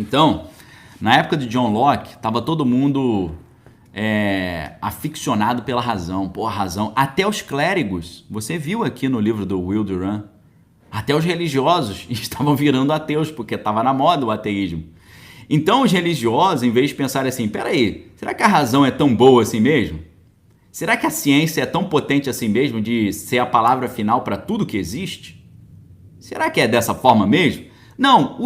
Então, na época de John Locke, estava todo mundo aficionado pela razão. Pô, a razão. Até os clérigos, você viu aqui no livro do Will Durant, até os religiosos estavam virando ateus, porque estava na moda o ateísmo. Então, os religiosos, em vez de pensar assim, peraí, será que a razão é tão boa assim mesmo? Será que a ciência é tão potente assim mesmo de ser a palavra final para tudo que existe? Será que é dessa forma mesmo? Não,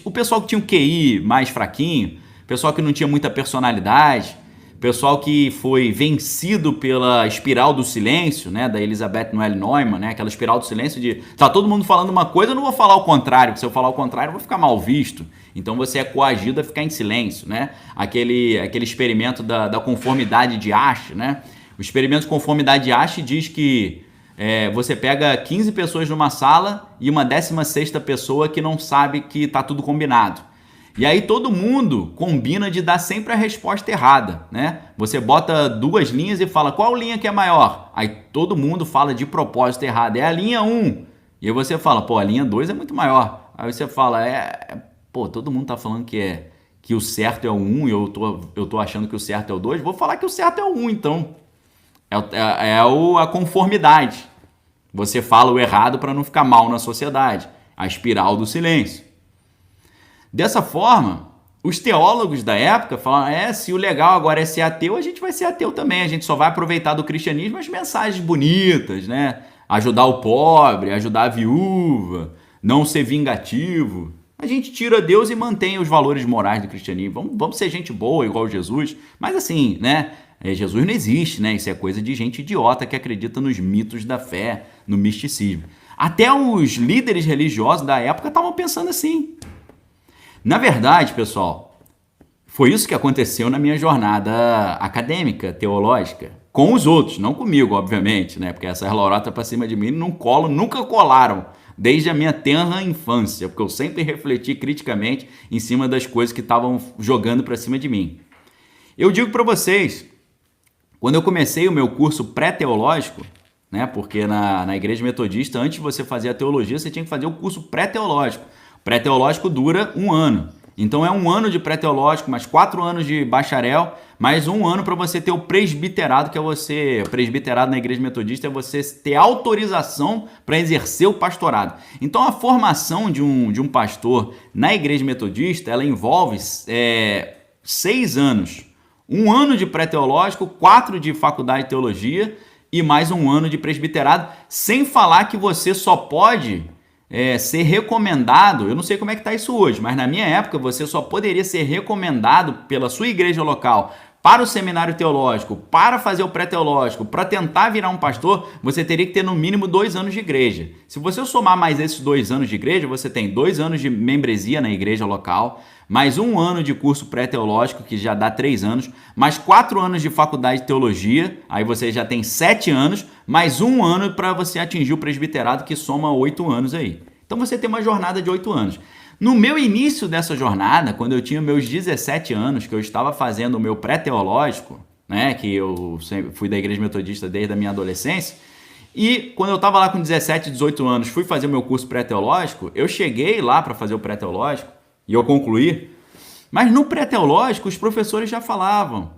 o pessoal que tinha um QI mais fraquinho, pessoal que não tinha muita personalidade, pessoal que foi vencido pela espiral do silêncio, né, da Elizabeth Noelle Neumann, né, aquela espiral do silêncio de tá todo mundo falando uma coisa, eu não vou falar o contrário, porque se eu falar o contrário eu vou ficar mal visto. Então você é coagido a ficar em silêncio, né? Aquele experimento da conformidade de Asch, né? O experimento de conformidade de Asch diz que você pega 15 pessoas numa sala e uma 16ª pessoa que não sabe que tá tudo combinado. E aí todo mundo combina de dar sempre a resposta errada, né? Você bota 2 linhas e fala qual linha que é maior. Aí todo mundo fala de propósito errado, é a linha 1. E aí você fala, pô, a linha 2 é muito maior. Aí você fala, pô, todo mundo tá falando que o certo é o 1 e eu tô achando que o certo é o 2. Vou falar que o certo é o 1, então. A conformidade. Você fala o errado para não ficar mal na sociedade. A espiral do silêncio. Dessa forma, os teólogos da época falaram, se o legal agora é ser ateu, a gente vai ser ateu também. A gente só vai aproveitar do cristianismo as mensagens bonitas, né? Ajudar o pobre, ajudar a viúva, não ser vingativo. A gente tira Deus e mantém os valores morais do cristianismo. Vamos ser gente boa, igual Jesus. Mas assim, né? Jesus não existe, né? Isso é coisa de gente idiota que acredita nos mitos da fé, no misticismo. Até os líderes religiosos da época estavam pensando assim. Na verdade, pessoal, foi isso que aconteceu na minha jornada acadêmica, teológica. Com os outros, não comigo, obviamente, né? Porque essas lorotas pra cima de mim nunca colaram. Desde a minha tenra infância, porque eu sempre refleti criticamente em cima das coisas que estavam jogando para cima de mim. Eu digo para vocês, quando eu comecei o meu curso pré-teológico, né, porque na Igreja Metodista, antes de você fazer a teologia, você tinha que fazer o curso pré-teológico. Pré-teológico dura 1 ano. Então é 1 ano de pré-teológico, mais 4 anos de bacharel, mais 1 ano para você ter o presbiterado, que é você... Presbiterado na Igreja Metodista é você ter autorização para exercer o pastorado. Então a formação de um pastor na Igreja Metodista, ela envolve 6 anos. 1 ano de pré-teológico, 4 de faculdade de teologia e mais 1 ano de presbiterado, sem falar que você só pode... ser recomendado, eu não sei como é que está isso hoje, mas na minha época você só poderia ser recomendado pela sua igreja local para o seminário teológico, para fazer o pré-teológico, para tentar virar um pastor, você teria que ter no mínimo 2 anos de igreja. Se você somar mais esses 2 anos de igreja, você tem 2 anos de membresia na igreja local, mais 1 ano de curso pré-teológico, que já dá 3 anos, mais 4 anos de faculdade de teologia, aí você já tem 7 anos, mais 1 ano para você atingir o presbiterado, que soma 8 anos aí. Então você tem uma jornada de 8 anos. No meu início dessa jornada, quando eu tinha meus 17 anos, que eu estava fazendo o meu pré-teológico, né, que eu sempre fui da Igreja Metodista desde a minha adolescência, e quando eu estava lá com 17, 18 anos, fui fazer o meu curso pré-teológico, eu cheguei lá para fazer o pré-teológico, e eu concluí, mas no pré-teológico os professores já falavam,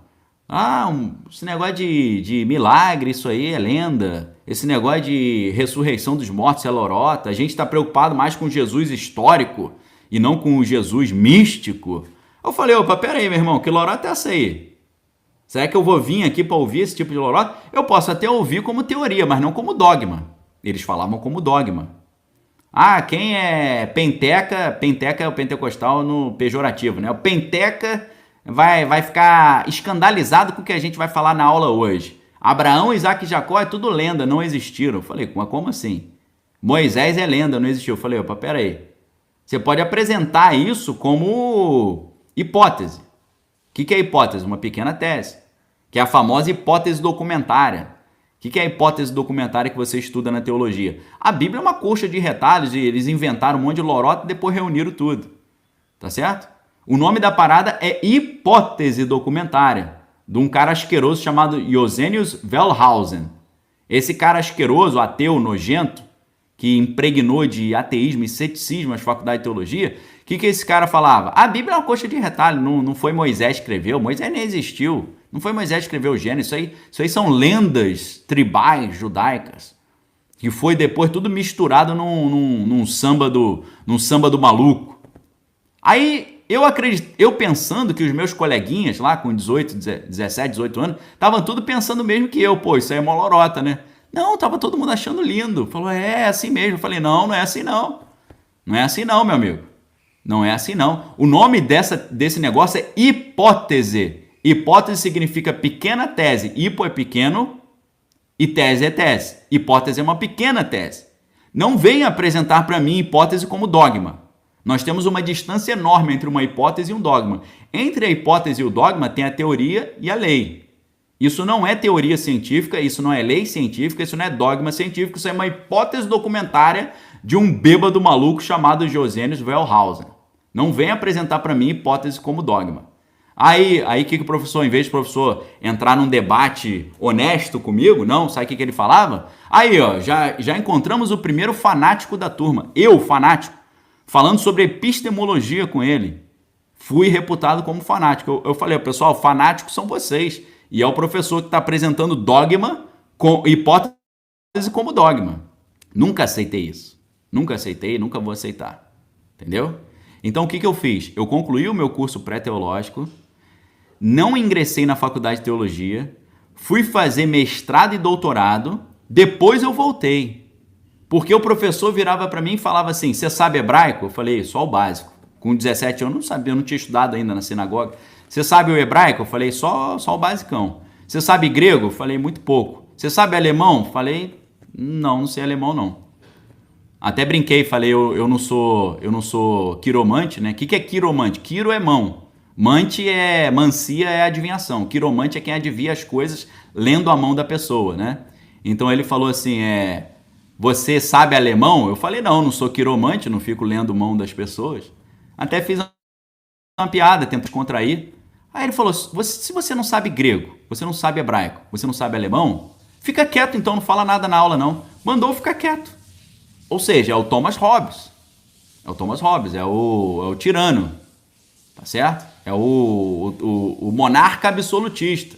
esse negócio de milagre, isso aí é lenda, esse negócio de ressurreição dos mortos é lorota, a gente está preocupado mais com Jesus histórico e não com o Jesus místico. Eu falei, opa, peraí, meu irmão, que lorota é essa aí? Será que eu vou vir aqui para ouvir esse tipo de lorota? Eu posso até ouvir como teoria, mas não como dogma. Eles falavam como dogma. Quem é penteca é o pentecostal no pejorativo, né? O penteca vai ficar escandalizado com o que a gente vai falar na aula hoje. Abraão, Isaac e Jacó é tudo lenda, não existiram. Eu falei, mas como assim? Moisés é lenda, não existiu. Eu falei, opa, peraí. Você pode apresentar isso como hipótese. O que é hipótese? Uma pequena tese, que é a famosa hipótese documentária. O que é a hipótese documentária que você estuda na teologia? A Bíblia é uma coxa de retalhos e eles inventaram um monte de lorota e depois reuniram tudo. Tá certo? O nome da parada é hipótese documentária, de um cara asqueroso chamado Josenius Wellhausen. Esse cara asqueroso, ateu, nojento, que impregnou de ateísmo e ceticismo as faculdades de teologia, o que esse cara falava? A Bíblia é uma coxa de retalho, não foi Moisés que escreveu, Moisés nem existiu. Não foi Moisés que escreveu o Gênesis, isso aí são lendas tribais judaicas, que foi depois tudo misturado num samba do maluco. Aí eu pensando que os meus coleguinhas lá com 17, 18 anos, estavam tudo pensando mesmo que eu, pô, isso aí é uma lorota, né? Não, tava todo mundo achando lindo. Falou, é assim mesmo. Eu falei, não é assim não. Não é assim não, meu amigo. Não é assim não. O nome desse negócio é hipótese. Hipótese significa pequena tese. Hipo é pequeno e tese é tese. Hipótese é uma pequena tese. Não venha apresentar para mim hipótese como dogma. Nós temos uma distância enorme entre uma hipótese e um dogma. Entre a hipótese e o dogma tem a teoria e a lei. Isso não é teoria científica, isso não é lei científica, isso não é dogma científico, isso é uma hipótese documentária de um bêbado maluco chamado Josenius Wellhausen. Não venha apresentar para mim hipótese como dogma. Aí que o professor, em vez de o professor entrar num debate honesto comigo, não, sabe o que ele falava? Aí, ó, já encontramos o primeiro fanático da turma, eu, fanático, falando sobre epistemologia com ele. Fui reputado como fanático. Eu falei, pessoal, fanáticos são vocês. E é o professor que está apresentando dogma, com hipótese como dogma. Nunca aceitei isso. Nunca aceitei, nunca vou aceitar. Entendeu? Então, o que eu fiz? Eu concluí o meu curso pré-teológico, não ingressei na faculdade de teologia, fui fazer mestrado e doutorado, depois eu voltei. Porque o professor virava para mim e falava assim, você sabe hebraico? Eu falei, só o básico. Com 17 anos eu não sabia, eu não tinha estudado ainda na sinagoga. Você sabe o hebraico? Eu falei, só o basicão. Você sabe grego? Eu falei, muito pouco. Você sabe alemão? Eu falei, não sei alemão não. Até brinquei, falei, eu não sou quiromante, né? O que é quiromante? Quiro é mão. Mancia é adivinhação. Quiromante é quem adivinha as coisas lendo a mão da pessoa, né? Então ele falou assim, você sabe alemão? Eu falei, não sou quiromante, não fico lendo mão das pessoas. Até fiz uma piada, tento descontrair. Aí ele falou, se você não sabe grego, você não sabe hebraico, você não sabe alemão, fica quieto então, não fala nada na aula não. Mandou ficar quieto. Ou seja, é o Thomas Hobbes. É o Thomas Hobbes, é o tirano. Tá certo? É o monarca absolutista.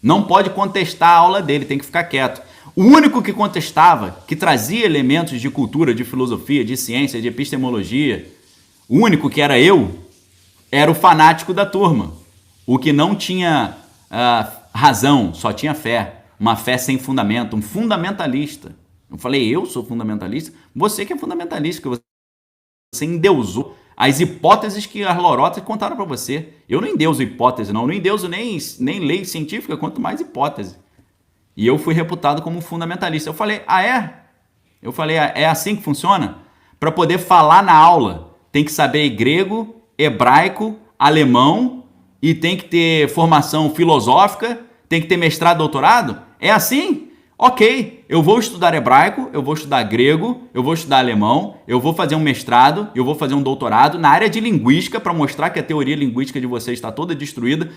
Não pode contestar a aula dele, tem que ficar quieto. O único que contestava, que trazia elementos de cultura, de filosofia, de ciência, de epistemologia, o único que era eu, era o fanático da turma. O que não tinha razão, só tinha fé. Uma fé sem fundamento, um fundamentalista. Eu falei, eu sou fundamentalista? Você que é fundamentalista, que você endeusou as hipóteses que as lorotas contaram para você. Eu não endeuso hipótese, não endeuso nem lei científica, quanto mais hipótese. E eu fui reputado como um fundamentalista. Eu falei, Eu falei, é assim que funciona? Para poder falar na aula, tem que saber grego, hebraico, alemão e tem que ter formação filosófica, tem que ter mestrado, doutorado? É assim? Ok, eu vou estudar hebraico, eu vou estudar grego, eu vou estudar alemão, eu vou fazer um mestrado, eu vou fazer um doutorado na área de linguística para mostrar que a teoria linguística de vocês está toda destruída.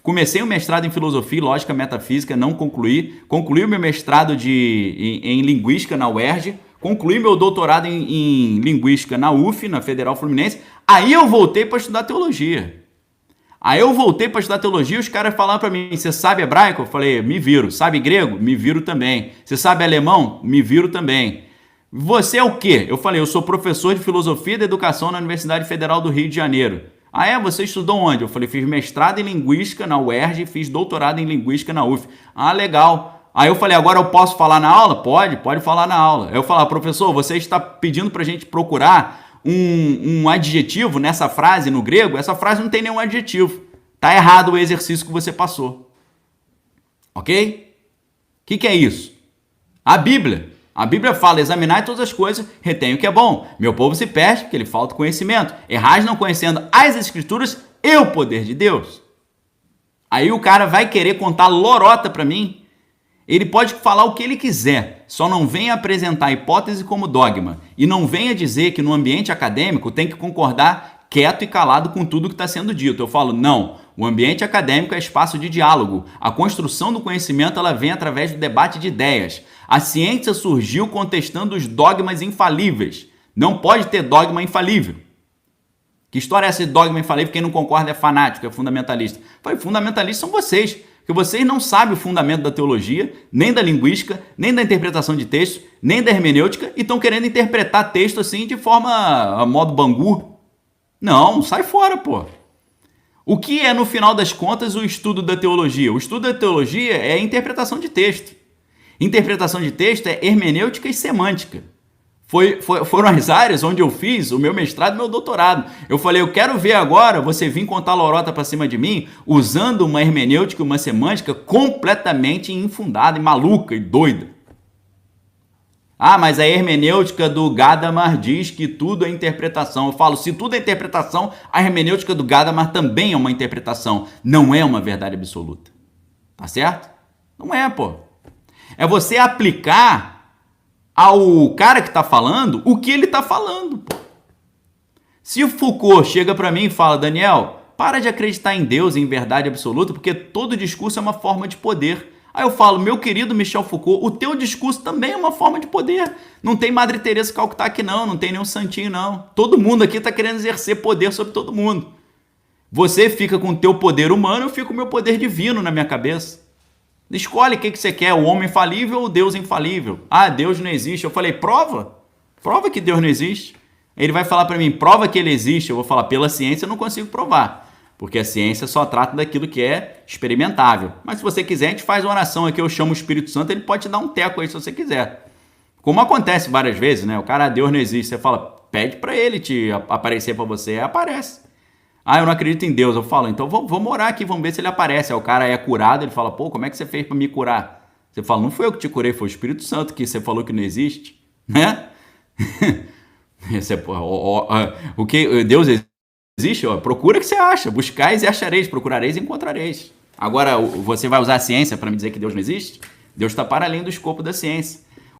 Comecei o mestrado em filosofia, lógica, metafísica, não concluí. Concluí o meu mestrado em linguística na UERJ, concluí meu doutorado em linguística na UF, na Federal Fluminense. Aí eu voltei para estudar teologia. Aí eu voltei para estudar teologia e os caras falaram para mim, você sabe hebraico? Eu falei, me viro. Sabe grego? Me viro também. Você sabe alemão? Me viro também. Você é o quê? Eu falei, eu sou professor de filosofia da educação na Universidade Federal do Rio de Janeiro. Ah, você estudou onde? Eu falei, fiz mestrado em linguística na UERJ, fiz doutorado em linguística na UF. Ah, legal. Aí eu falei, agora eu posso falar na aula? Pode falar na aula. Aí eu falei, professor, você está pedindo para a gente procurar um adjetivo nessa frase no grego? Essa frase não tem nenhum adjetivo. Tá errado o exercício que você passou. Ok? O que é isso? A Bíblia. A Bíblia fala, examinar todas as coisas, retém o que é bom. Meu povo se perde porque lhe falta conhecimento. Errais não conhecendo as Escrituras e o poder de Deus. Aí o cara vai querer contar lorota para mim. Ele pode falar o que ele quiser, só não venha apresentar a hipótese como dogma e não venha dizer que no ambiente acadêmico tem que concordar quieto e calado com tudo que está sendo dito. Eu falo, não, o ambiente acadêmico é espaço de diálogo. A construção do conhecimento ela vem através do debate de ideias. A ciência surgiu contestando os dogmas infalíveis. Não pode ter dogma infalível. Que história é essa de dogma infalível? Quem não concorda é fanático, é fundamentalista. Eu falei, fundamentalistas são vocês, porque vocês não sabem o fundamento da teologia, nem da linguística, nem da interpretação de texto, nem da hermenêutica, e estão querendo interpretar texto assim de forma a modo Bangu. Não, sai fora, pô. O que é, no final das contas, o estudo da teologia? O estudo da teologia é a interpretação de texto. Interpretação de texto é hermenêutica e semântica. Foram as áreas onde eu fiz o meu mestrado e meu doutorado. Eu falei, eu quero ver agora você vir contar lorota para cima de mim usando uma hermenêutica e uma semântica completamente infundada e maluca e doida. Ah, mas a hermenêutica do Gadamer diz que tudo é interpretação. Eu falo, se tudo é interpretação, a hermenêutica do Gadamer também é uma interpretação. Não é uma verdade absoluta. Tá certo? Não é, pô. É você aplicar ao cara que está falando o que ele está falando. Pô. Se o Foucault chega para mim e fala, Daniel, para de acreditar em Deus, em verdade absoluta, porque todo discurso é uma forma de poder. Aí eu falo, meu querido Michel Foucault, o teu discurso também é uma forma de poder. Não tem Madre Teresa Calcutá aqui não tem nenhum santinho não. Todo mundo aqui está querendo exercer poder sobre todo mundo. Você fica com o teu poder humano, eu fico com o meu poder divino na minha cabeça. Escolhe o que você quer, o homem infalível ou o Deus infalível. Ah, Deus não existe. Eu falei, prova. Prova que Deus não existe. Ele vai falar para mim, prova que ele existe. Eu vou falar, pela ciência eu não consigo provar. Porque a ciência só trata daquilo que é experimentável. Mas se você quiser, a gente faz uma oração aqui, eu chamo o Espírito Santo, ele pode te dar um teco aí se você quiser. Como acontece várias vezes, né? O cara, Deus não existe. Você fala, pede para ele te aparecer para você. Aí aparece. Ah, eu não acredito em Deus. Eu falo, então vamos orar aqui, vamos ver se ele aparece. Aí o cara é curado, ele fala, pô, como é que você fez para me curar? Você fala, não foi eu que te curei, foi o Espírito Santo que você falou que não existe, né? O que Deus existe? Ó, procura que você acha, buscais e achareis, procurareis e encontrareis. Agora, você vai usar a ciência para me dizer que Deus não existe? Deus está para além do escopo da ciência.